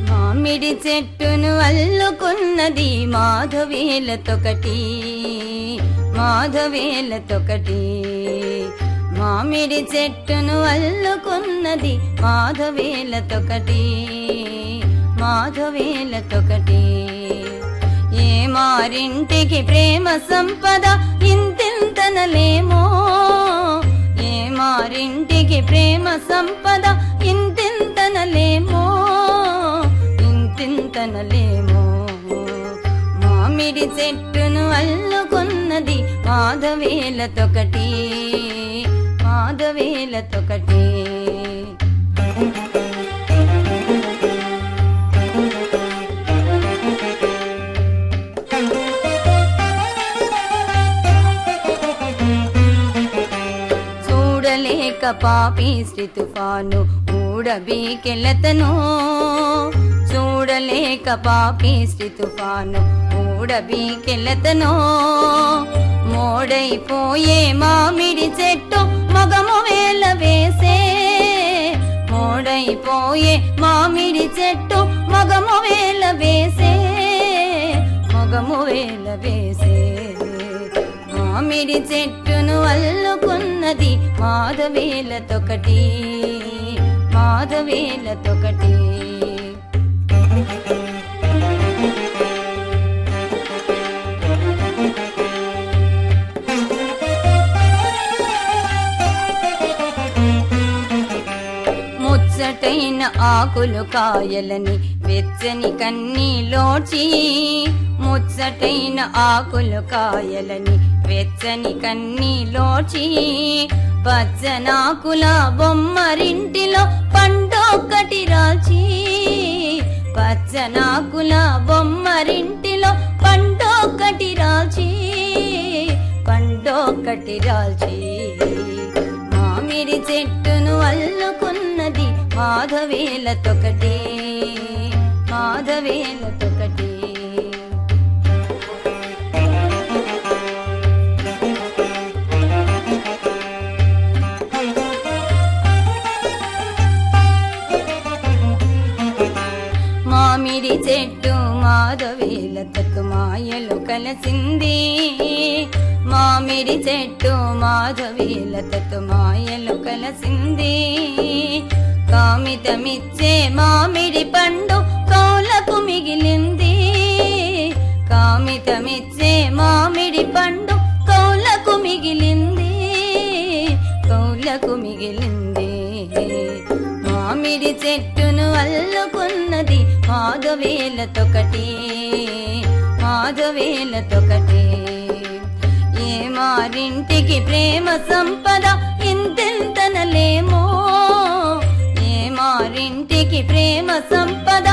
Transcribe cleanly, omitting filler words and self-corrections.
మామిడి చెట్టును అల్లుకున్నది మాధవేలతొకటి, మాధవేలతొకటి. మామిడి చెట్టును అల్లుకున్నది మాధవేలతొకటి, మాధవేలతొకటి. ఏ మారింటికి ప్రేమ సంపద ఇంతింతనలేమో, ఏ మారింటికి ప్రేమ సంపద ఇంతింతనలేమో, ఇంతింతనలేమో. మామిడి చెట్టును అల్లుకున్నది మాధవేలతొకటి, మాధవేలతొకటి. చూడలేక పాపిష్టి తుఫాను ఊడబీకెలతను, చూడలేక పాపిష్టి తుఫాను ఊడబీకెలతను. మోడైపోయే మామిడి చెట్టు మగము వేల వేసే, మోడైపోయే మామిడి చెట్టు మగము వేల వేసే, మగము వేల వేసే. మామిడి చెట్టును అల్లుకున్నది మాధవేలతొకటి, మాధవేలతొకటి. ముచ్చటైన ఆకులు కాయలని వెచ్చని కన్నీలోచి, ముచ్చటైన ఆకులు కాయలని వెచ్చని కన్నీలోచి. పచ్చనాకుల బొమ్మరింటిలో పండొక్కటి రాల్చి, పచ్చనాకుల బొమ్మరింటిలో పండొక్కటి రాల్చి, పండొక్కటి రాల్చి. మామిడి చెట్టును అల్లుకున్నది మాధవేలతొకటి, మాధవేలతొకటి. మామిడి చెట్టు మాధవేలతతో మాయలు కలసింది, మామిడి చెట్టు మాధవేలతతో మాయలు కలసింది. కామితమిచ్చే మామిడి పండు కౌలకు మిగిలింది, కామితమిచ్చే మామిడి పండు కౌలకు మిగిలింది, కౌలకు మిగిలింది. మామిడి చెట్టును అల్లుకున్నది మాధవేలతొకటి, మాధవేలతొకటి. ఏ మారింటికి ప్రేమ సంపద ఇంతింతనలేమో, ఏ మారింటికి ప్రేమ సంపద